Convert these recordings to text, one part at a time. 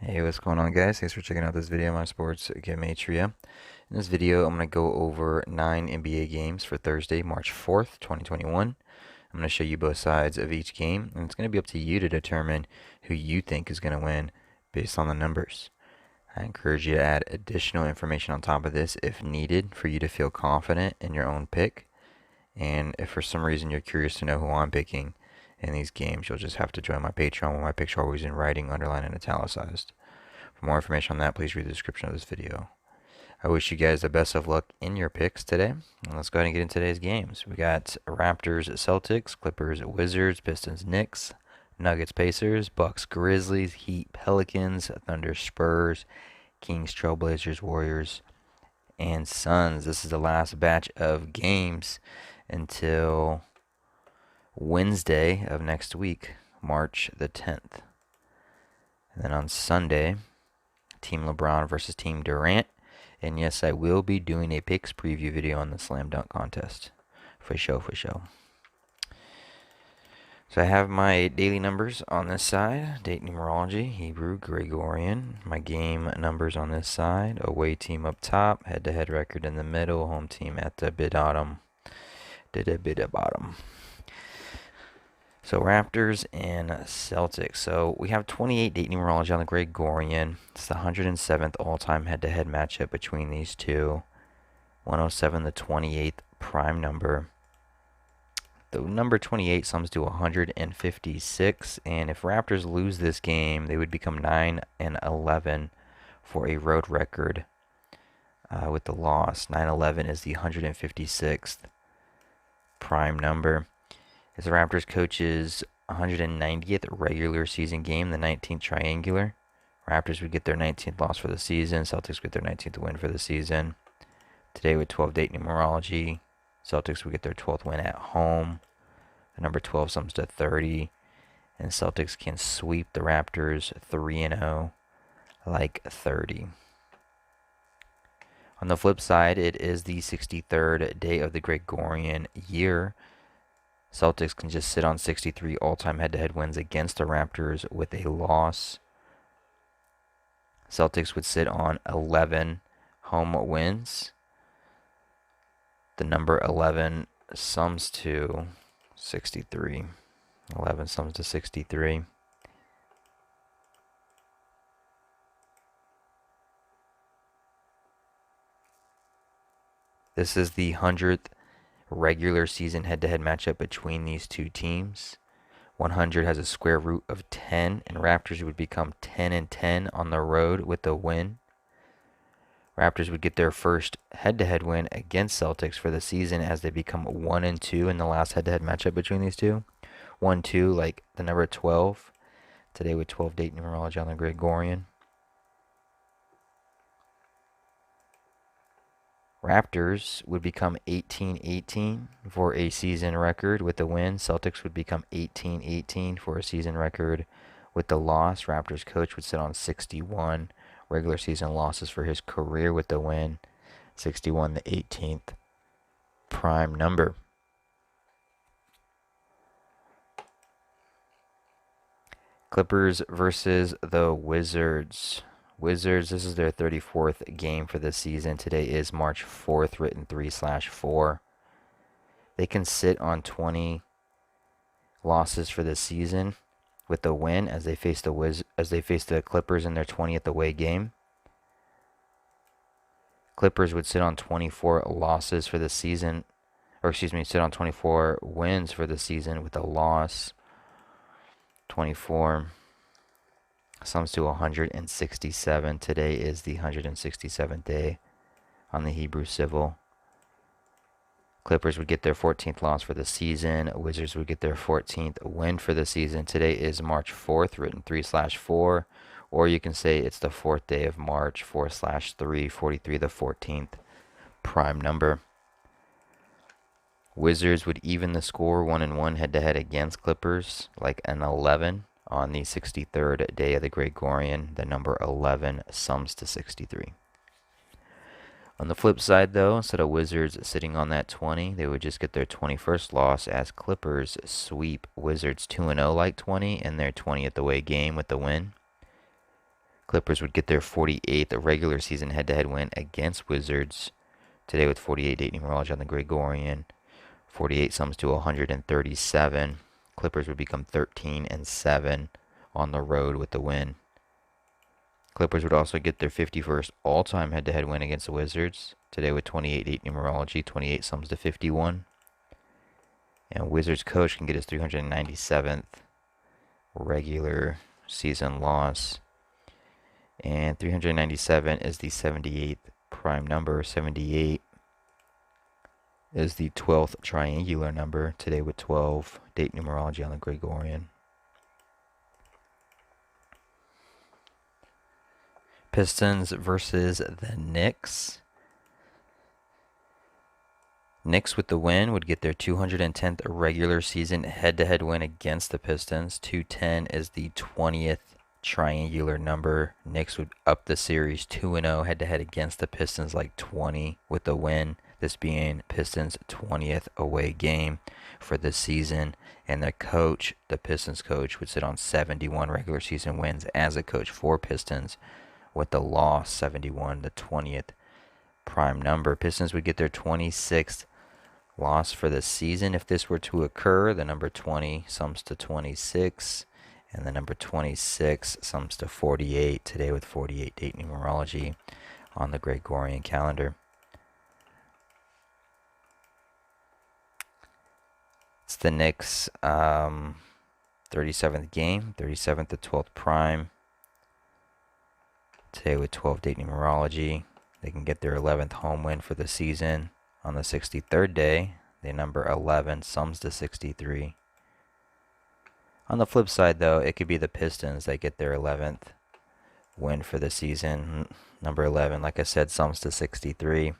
Hey, what's going on, guys? Thanks for checking out this video on my sports Gematria. In this video, I'm going to go over 9 NBA games for Thursday, March 4th, 2021. I'm going to show you both sides of each game, and it's going to be up to you to determine who you think is going to win based on the numbers. I encourage you to add additional information on top of this if needed for you to feel confident in your own pick. And if for some reason you're curious to know who I'm picking in these games, you'll just have to join my Patreon where my picks are always in writing, underlined, and italicized. For more information on that, please read the description of this video. I wish you guys the best of luck in your picks today. And let's go ahead and get into today's games. We got Raptors Celtics, Clippers Wizards, Pistons Knicks, Nuggets Pacers, Bucks Grizzlies, Heat Pelicans, Thunder Spurs, Kings Trailblazers, Warriors, and Suns. This is the last batch of games until Wednesday of next week, March the 10th. And then on Sunday, Team LeBron versus Team Durant. And yes, I will be doing a picks preview video on the slam dunk contest. For sure. So I have my daily numbers on this side. Date numerology, Hebrew, Gregorian. My game numbers on this side. Away team up top. Head-to-head record in the middle. Home team at the bottom. So Raptors and Celtics. So we have 28 date numerology on the Gregorian. It's the 107th all-time head-to-head matchup between these two. 107, the 28th prime number. The number 28 sums to 156, and if Raptors lose this game, they would become 9-11 for a road record with the loss. 9-11 is the 156th prime number. It's the Raptors coach's 190th regular season game, the 19th triangular. Raptors would get their 19th loss for the season. Celtics would get their 19th win for the season. Today with 12 date numerology, Celtics would get their 12th win at home. The number 12 sums to 30. And Celtics can sweep the Raptors 3-0 like 30. On the flip side, it is the 63rd day of the Gregorian year. Celtics can just sit on 63 all-time head-to-head wins against the Raptors with a loss. Celtics would sit on 11 home wins. The number 11 sums to 63. 11 sums to 63. This is the 100th regular season head-to-head matchup between these two teams. 100 has a square root of 10, and Raptors would become 10-10 on the road with a win. Raptors would get their first head-to-head win against Celtics for the season as they become 1-2 in the last head-to-head matchup between these two. 1-2 like the number 12. Today with 12 date numerology on the Gregorian. Raptors would become 18-18 for a season record with the win. Celtics would become 18-18 for a season record with the loss. Raptors coach would sit on 61 regular season losses for his career with the win. 61, the 18th prime number. Clippers versus the Wizards. Wizards, this is their 34th game for the season. Today is March 4th, written 3/4. They can sit on 20 losses for the season with the win as they face the Clippers in their 20th away game. Clippers would sit on 24 losses for the season, sit on 24 wins for the season with a loss. 24 sums to 167. Today is the 167th day on the Hebrew Civil. Clippers would get their 14th loss for the season. Wizards would get their 14th win for the season. Today is March 4th, written 3/4. Or you can say it's the 4th day of March, 4/3, 43, the 14th prime number. Wizards would even the score 1-1 head-to-head against Clippers, like an 11 on the 63rd day of the Gregorian. The number 11 sums to 63. On the flip side, though, instead of Wizards sitting on that 20, they would just get their 21st loss as Clippers sweep Wizards 2-0 like 20 in their 20th away game with the win. Clippers would get their 48th regular season head-to-head win against Wizards today with 48 date numerology on the Gregorian. 48 sums to 137. Clippers would become 13-7 on the road with the win. Clippers would also get their 51st all-time head-to-head win against the Wizards today with 28 date numerology. 28 sums to 51. And Wizards coach can get his 397th regular season loss. And 397 is the 78th prime number. 78 is the 12th triangular number today with 12 date numerology on the Gregorian. Pistons versus the Knicks. Knicks with the win would get their 210th regular season head-to-head win against the Pistons. 210 is the 20th triangular number. Knicks would up the series 2-0 head-to-head against the Pistons, like 20 with the win. This being Pistons' 20th away game for the season. And the coach, the Pistons coach, would sit on 71 regular season wins as a coach for Pistons, with the loss 71, the 20th prime number. Pistons would get their 26th loss for the season. If this were to occur, the number 20 sums to 26, and the number 26 sums to 48, today with 48 date numerology on the Gregorian calendar. It's the Knicks' 37th game, 37th to 12th prime, today with 12 date numerology. They can get their 11th home win for the season on the 63rd day. The number 11 sums to 63. On the flip side, though, it could be the Pistons that get their 11th win for the season. Number 11, like I said, sums to 63.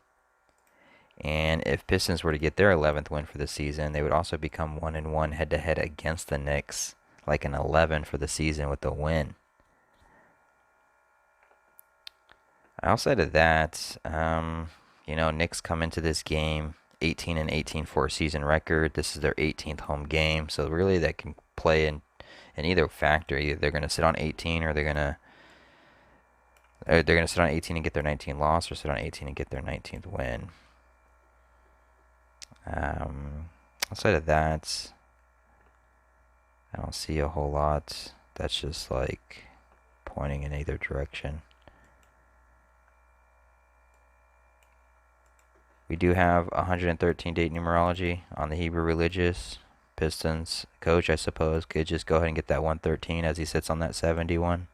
And if Pistons were to get their 11th win for the season, they would also become 1-1 head-to-head against the Knicks, like an 11 for the season with the win. Outside of that, Knicks come into this game 18-18 for a season record. This is their 18th home game, so really that can play in either factor. Either they're going to sit on 18, or they're going to sit on 18 and get their 19th loss, or sit on 18 and get their 19th win. Outside of that, I don't see a whole lot. That's just like pointing in either direction. We do have 113 date numerology on the Hebrew Religious. Pistons coach, I suppose, could just go ahead and get that 113 as he sits on that 71.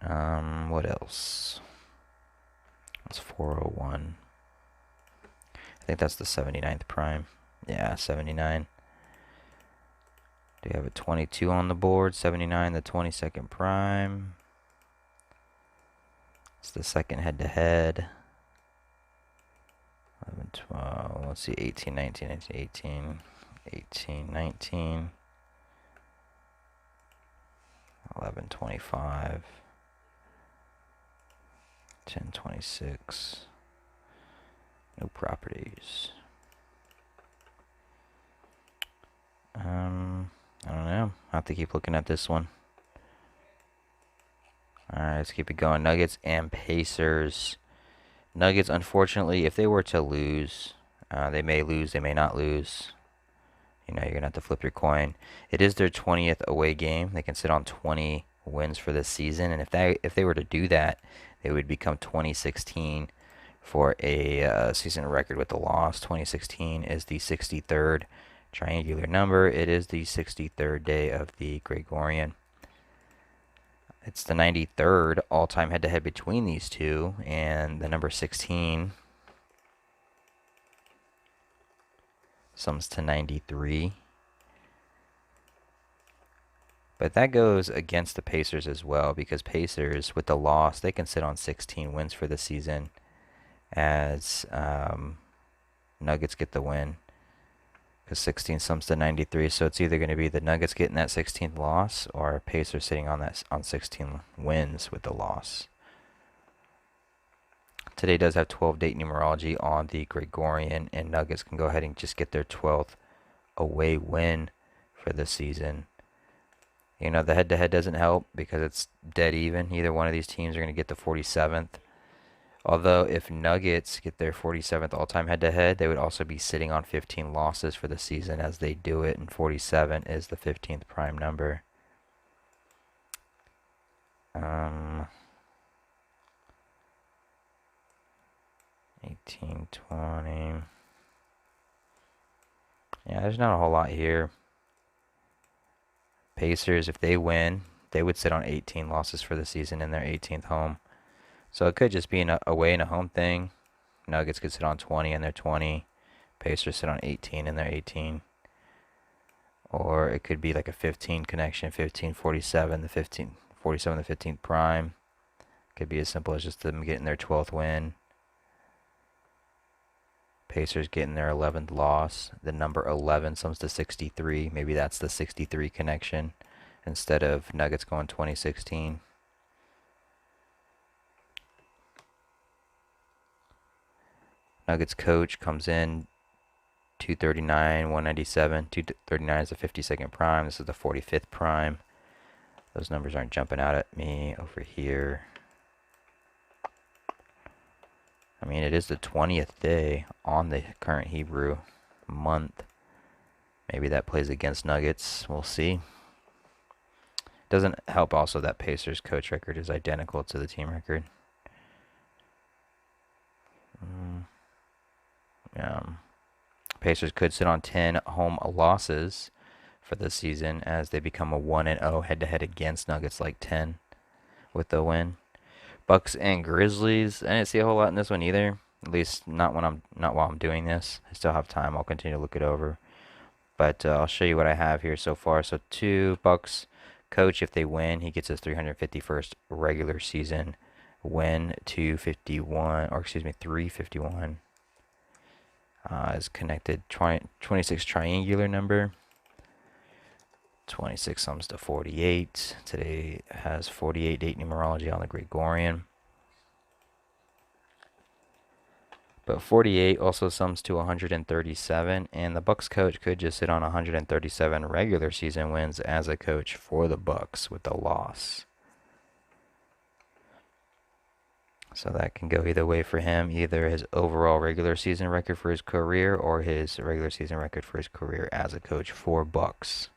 What else? That's 401. I think that's the 79th prime. Yeah, 79. Do you have a 22 on the board? 79, the 22nd prime. It's the second head-to-head. 11, 12, let's see, 18, 19, 19, 18, 18, 19, 11, 25, 10, 26, no properties. I don't know, I'll have to keep looking at this one. Alright, let's keep it going. Nuggets and Pacers. Nuggets, unfortunately, if they were to lose, they may lose, they may not lose. You're going to have to flip your coin. It is their 20th away game. They can sit on 20 wins for this season, and if they were to do that, they would become 2016 for a season record with the loss. 2016 is the 63rd triangular number. It is the 63rd day of the Gregorian. It's the 93rd all-time head-to-head between these two, and the number 16 sums to 93. But that goes against the Pacers as well, because Pacers, with the loss, they can sit on 16 wins for the season, as Nuggets get the win. Because 16 sums to 93, so it's either going to be the Nuggets getting that 16th loss, or Pacers sitting on 16 wins with the loss. Today does have 12 date numerology on the Gregorian, and Nuggets can go ahead and just get their 12th away win for the season. The head-to-head doesn't help because it's dead even. Either one of these teams are going to get the 47th. Although if Nuggets get their 47th all-time head-to-head, they would also be sitting on 15 losses for the season as they do it, and 47 is the 15th prime number. 18, 20. Yeah, there's not a whole lot here. Pacers, if they win, they would sit on 18 losses for the season in their 18th home. So it could just be an away and a home thing. Nuggets could sit on 20 and they're 20. Pacers sit on 18 and they're 18. Or it could be like a 15 connection, 15, 47, the 15, 47, the 15th prime. Could be as simple as just them getting their 12th win. Pacers getting their 11th loss. The number 11 sums to 63. Maybe that's the 63 connection instead of Nuggets going 2016. Nuggets coach comes in 239, 197. 239 is the 52nd prime. This is the 45th prime. Those numbers aren't jumping out at me over here. I mean, it is the 20th day on the current Hebrew month. Maybe that plays against Nuggets. We'll see. Doesn't help also that Pacers coach record is identical to the team record. Pacers could sit on 10 home losses for this season as they become a 1-0 head-to-head against Nuggets, like 10 with the win. Bucks and Grizzlies. I didn't see a whole lot in this one either. At least not while I'm doing this. I still have time. I'll continue to look it over. But I'll show you what I have here so far. So 2 Bucks coach, if they win, he gets his 351st regular season win. 351 is connected. 26 triangular number. 26 sums to 48. Today has 48 date numerology on the Gregorian. But 48 also sums to 137, and the Bucks coach could just sit on 137 regular season wins as a coach for the Bucks with a loss. So that can go either way for him, either his overall regular season record for his career or his regular season record for his career as a coach for Bucks.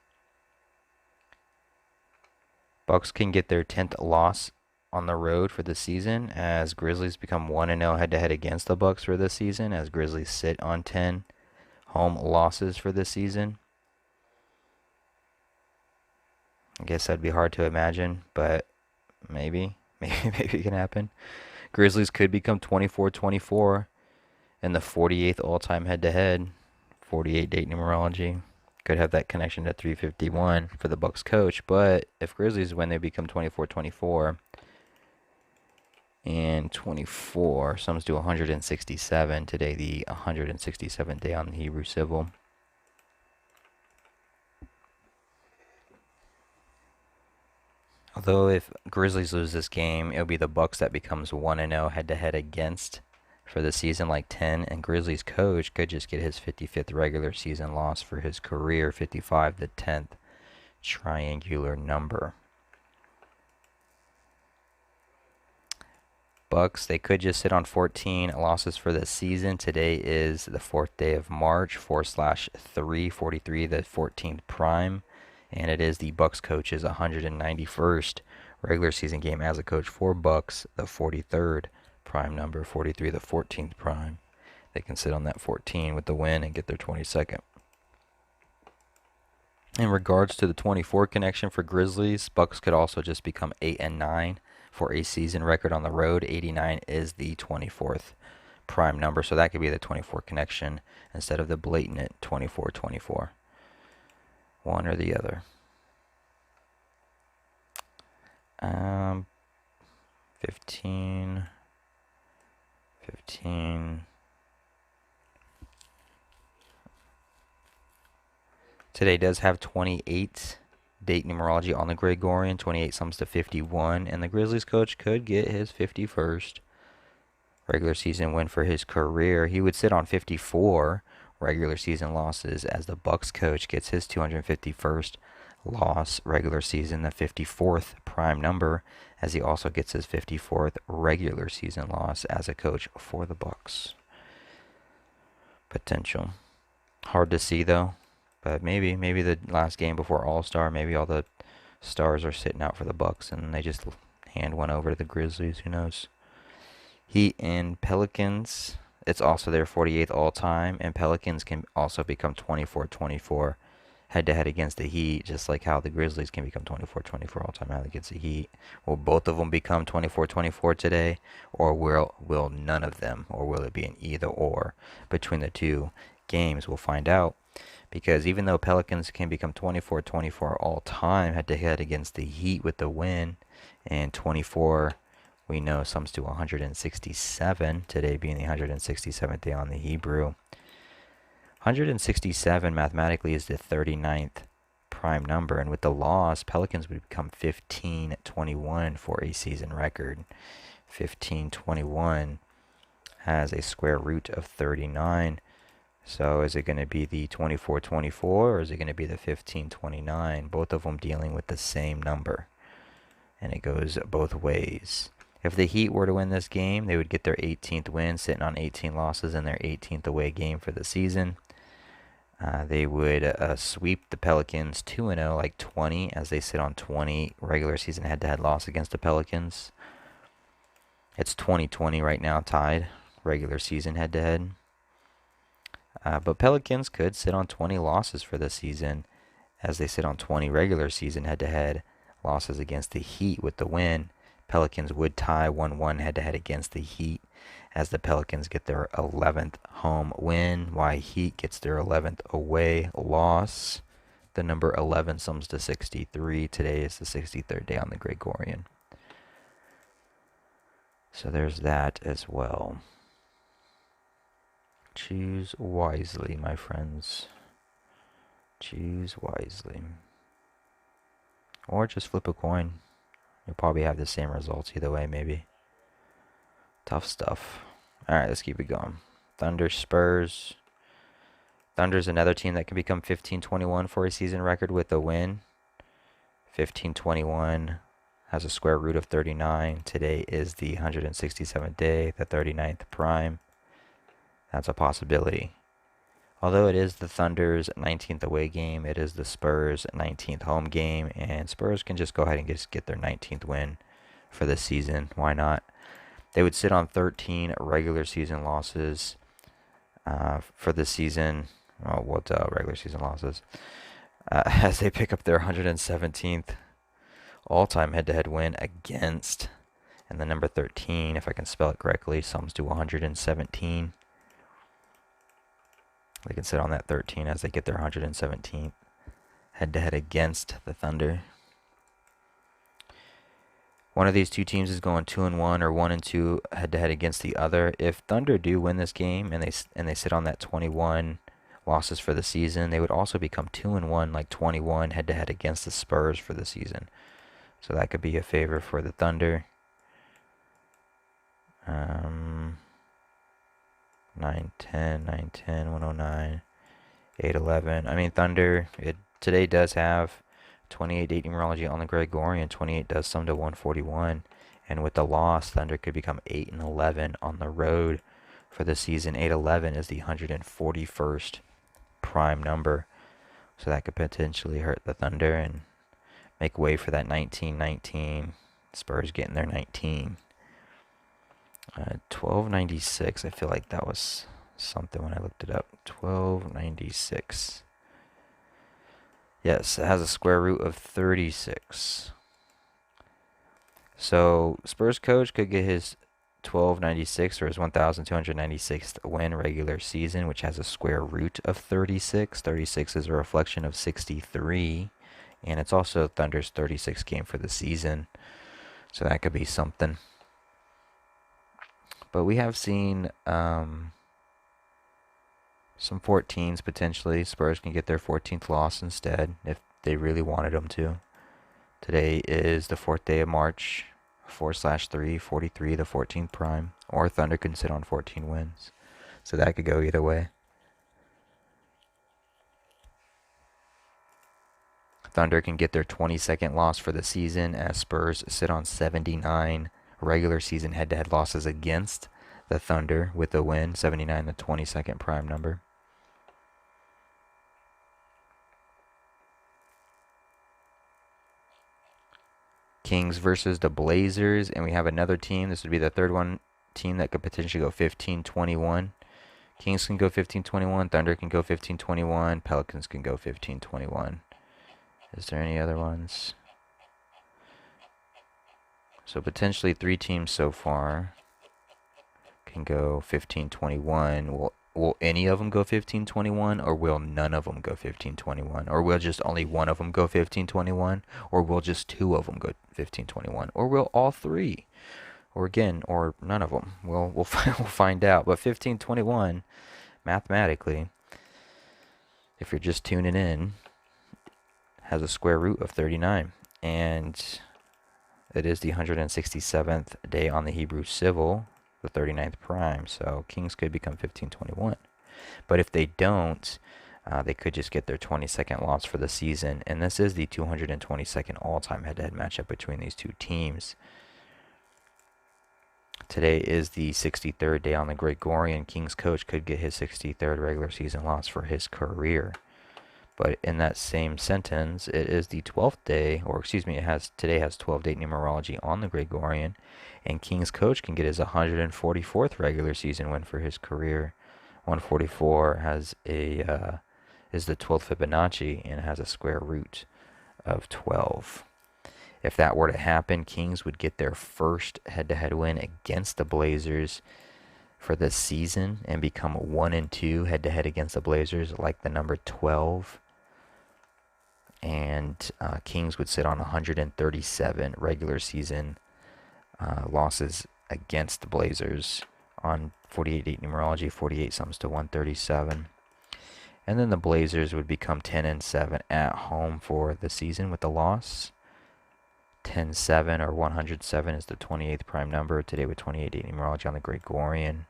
Bucks can get their 10th loss on the road for the season as Grizzlies become 1-0 head-to-head against the Bucks for this season as Grizzlies sit on 10 home losses for this season. I guess that'd be hard to imagine, but maybe it can happen. Grizzlies could become 24-24 in the 48th all-time head-to-head, 48 date numerology. Could have that connection to 351 for the Bucks coach, but if Grizzlies win, they become 24-24. And 24 sums to 167. Today, the 167th day on the Hebrew Civil. Although if Grizzlies lose this game, it'll be the Bucks that becomes 1-0 head-to-head against for the season, like 10, and Grizzlies coach could just get his 55th regular season loss for his career, 55, the 10th triangular number. Bucks, they could just sit on 14 losses for the season. Today is the 4th day of March, 4/3, 43, the 14th prime, and it is the Bucks coach's 191st regular season game as a coach for Bucks, the 43rd prime number, 43, the 14th prime. They can sit on that 14 with the win and get their 22nd. In regards to the 24 connection for Grizzlies, Bucks could also just become 8-9 for a season record on the road. 89 is the 24th prime number, so that could be the 24 connection instead of the blatant 24-24. One or the other. 15. Today does have 28 date numerology on the Gregorian. 28 sums to 51, and the Grizzlies coach could get his 51st regular season win for his career. He would sit on 54 regular season losses as the Bucks coach gets his 251st loss regular season, the 54th prime number, as he also gets his 54th regular season loss as a coach for the Bucks. Potential. Hard to see though, but maybe the last game before All-Star, maybe all the stars are sitting out for the Bucks and they just hand one over to the Grizzlies. Who knows? Heat and Pelicans. It's also their 48th all-time, and Pelicans can also become 24-24 head-to-head against the Heat, just like how the Grizzlies can become 24-24 all-time against the Heat. Will both of them become 24-24 today, or will none of them, or will it be an either-or between the two games? We'll find out, because even though Pelicans can become 24-24 all-time head-to-head against the Heat with the win, and 24 we know sums to 167, today being the 167th day on the Hebrew. 167 mathematically is the 39th prime number, and with the loss, Pelicans would become 15-21 for a season record. 15-21 has a square root of 39. So is it going to be the 24-24 or is it going to be the 15-29? Both of them dealing with the same number, and it goes both ways. If the Heat were to win this game, they would get their 18th win, sitting on 18 losses in their 18th away game for the season. They would sweep the Pelicans 2-0, like 20, as they sit on 20 regular season head-to-head loss against the Pelicans. It's 20-20 right now, tied regular season head-to-head. But Pelicans could sit on 20 losses for the season, as they sit on 20 regular season head-to-head losses against the Heat with the win. Pelicans would tie 1-1 head-to-head against the Heat, as the Pelicans get their 11th home win, while Heat gets their 11th away loss. The number 11 sums to 63. Today is the 63rd day on the Gregorian. So there's that as well. Choose wisely, my friends. Choose wisely. Or just flip a coin. You'll probably have the same results either way, maybe. Tough stuff. Alright, let's keep it going. Thunder, Spurs. Thunder's another team that can become 15-21 for a season record with a win. 15-21 has a square root of 39. Today is the 167th day, the 39th prime. That's a possibility. Although it is the Thunder's 19th away game, it is the Spurs' 19th home game, and Spurs can just go ahead and just get their 19th win for the season. Why not? They would sit on 13 regular season losses for the season. Oh, what regular season losses? As they pick up their 117th all-time head-to-head win against, and the number 13, if I can spell it correctly, sums to 117. They can sit on that 13 as they get their 117th head-to-head against the Thunder. One of these two teams is going 2-1 or 1-2 head-to-head against the other. If Thunder do win this game and they sit on that 21 losses for the season, they would also become 2-1, like 21 head-to-head against the Spurs for the season. So that could be a favor for the Thunder. 9-10, 109, 8-11. I mean, Thunder, today does have 28 date numerology on the Gregorian. 28 does sum to 141. And with the loss, Thunder could become 8-11 on the road for the season. 8-11 is the 141st prime number. So that could potentially hurt the Thunder and make way for that 19-19. Spurs getting their 19. 1296. I feel like that was something when I looked it up. 1296. Yes, it has a square root of 36. So Spurs coach could get his 1296 or his 1296th win regular season, which has a square root of 36. 36 is a reflection of 63, and it's also Thunder's 36th game for the season. So that could be something. But we have seen some 14s potentially. Spurs can get their 14th loss instead if they really wanted them to. Today is the 4th day of March, 4/3, 43, the 14th prime. Or Thunder can sit on 14 wins. So that could go either way. Thunder can get their 22nd loss for the season as Spurs sit on 79 regular season head-to-head losses against the Thunder with the win. 79, the 22nd prime number. Kings versus the Blazers, and we have another team. This would be the third team that could potentially go 15-21. Kings can go 15-21. Thunder can go 15-21. Pelicans can go 15-21. Is there any other ones? So potentially 3 teams so far can go 15-21. Will any of them go 15-21, or will none of them go 15-21? Or will just only one of them go 15-21? Or will just 2 of them go 15-21? Or will all 3? Or again, or none of them? We'll find out. But 15-21, mathematically, if you're just tuning in, has a square root of 39. And it is the 167th day on the Hebrew Civil, the 39th prime. So Kings could become 15-21. But if they don't, they could just get their 22nd loss for the season. And this is the 222nd all-time head-to-head matchup between these two teams. Today is the 63rd day on the Gregorian. Kings coach could get his 63rd regular season loss for his career. But in that same sentence, it is the 12th day, or excuse me, today has 12-day numerology on the Gregorian, and Kings coach can get his 144th regular season win for his career. 144 is the 12th Fibonacci and has a square root of 12. If that were to happen, Kings would get their first head-to-head win against the Blazers for this season and become 1-2 head-to-head against the Blazers, like the number 12. And Kings would sit on 137 regular season losses against the Blazers on 48-8 numerology. 48 sums to 137. And then the Blazers would become 10-7 at home for the season with the loss. 10-7 or 107 is the 28th prime number. Today with 28-8 numerology on the Gregorian.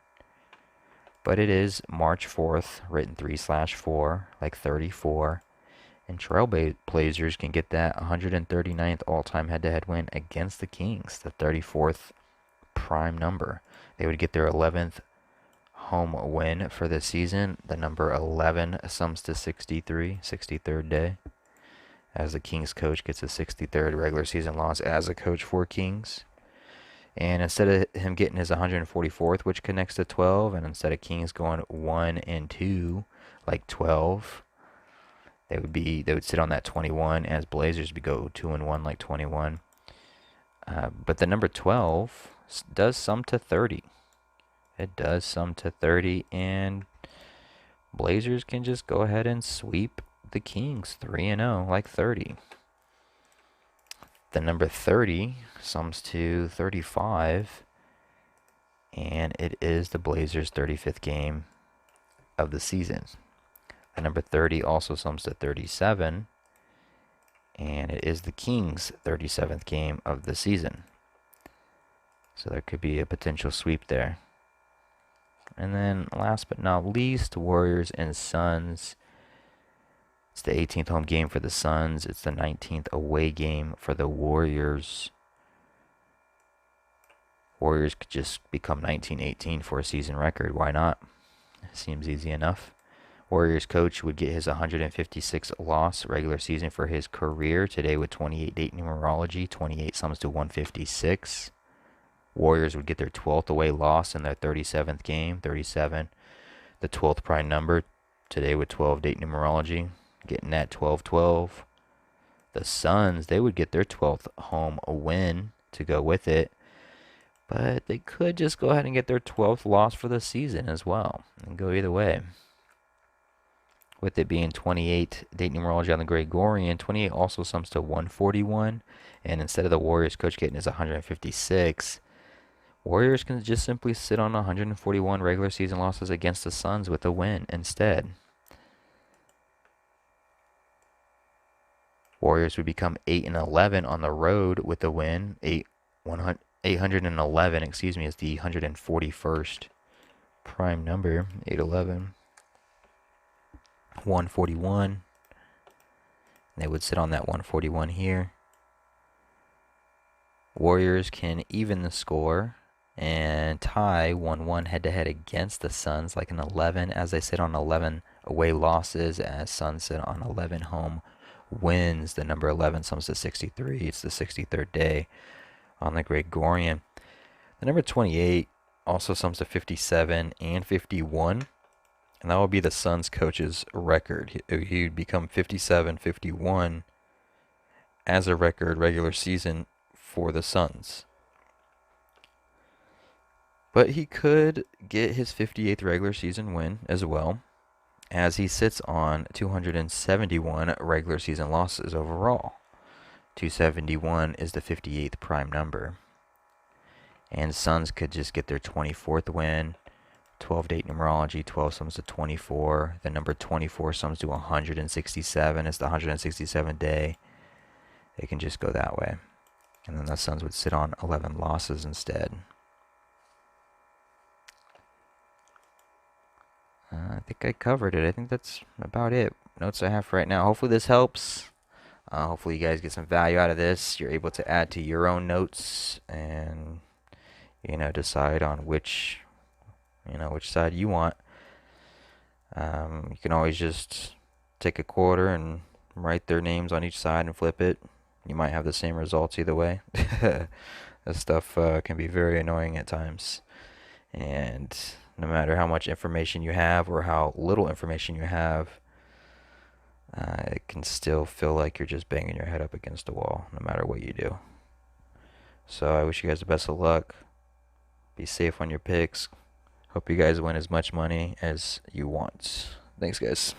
But it is March 4th, written 3/4, like 34. And Trailblazers can get that 139th all-time head-to-head win against the Kings, the 34th prime number. They would get their 11th home win for the season. The number 11 sums to 63, 63rd day, as the Kings coach gets a 63rd regular season loss as a coach for Kings. And instead of him getting his 144th, which connects to 12, and instead of Kings going 1-2 like 12, they would sit on that 21, as Blazers would go 2-1 like 21. But the number 12 does sum to 30. It does sum to 30, and Blazers can just go ahead and sweep the Kings 3-0 like 30. The number 30 sums to 35, and it is the Blazers' 35th game of the season. The number 30 also sums to 37, and it is the Kings' 37th game of the season. So there could be a potential sweep there. And then last but not least, Warriors and Suns. It's the 18th home game for the Suns. It's the 19th away game for the Warriors. Warriors could just become 19-18 for a season record. Why not? Seems easy enough. Warriors coach would get his 156th loss regular season for his career. Today with 28-8 numerology. 28 sums to 156. Warriors would get their 12th away loss in their 37th game. 37, the 12th prime number. Today with 12-8 numerology. Getting that 12-12. The Suns, they would get their 12th home win to go with it. But they could just go ahead and get their 12th loss for the season as well. And go either way. With it being 28 date numerology on the Gregorian, 28 also sums to 141. And instead of the Warriors coach getting his 156, Warriors can just simply sit on 141 regular season losses against the Suns with a win instead. Warriors would become 8-11 on the road with a win. 811, excuse me, is the 141st prime number. 811. 141. They would sit on that 141 here. Warriors can even the score and tie 1-1 head-to-head against the Suns, like an 11, as they sit on 11 away losses, as Suns sit on 11 home wins. The number 11 sums to 63. It's the 63rd day on the Gregorian. The number 28 also sums to 57 and 51, and that will be the Suns coach's record. He'd become 57-51 as a record regular season for the Suns. But he could get his 58th regular season win as well, as he sits on 271 regular season losses overall. 271 is the 58th prime number. And Suns could just get their 24th win. 12-date numerology, 12 sums to 24. The number 24 sums to 167. It's the 167th day. They can just go that way. And then the Suns would sit on 11 losses instead. I think I covered it. I think that's about it. Notes I have for right now. Hopefully this helps. Hopefully you guys get some value out of this. You're able to add to your own notes and, decide on which side you want. You can always just take a quarter and write their names on each side and flip it. You might have the same results either way. This stuff can be very annoying at times. And no matter how much information you have or how little information you have, it can still feel like you're just banging your head up against a wall no matter what you do. So I wish you guys the best of luck. Be safe on your picks. Hope you guys win as much money as you want. Thanks, guys.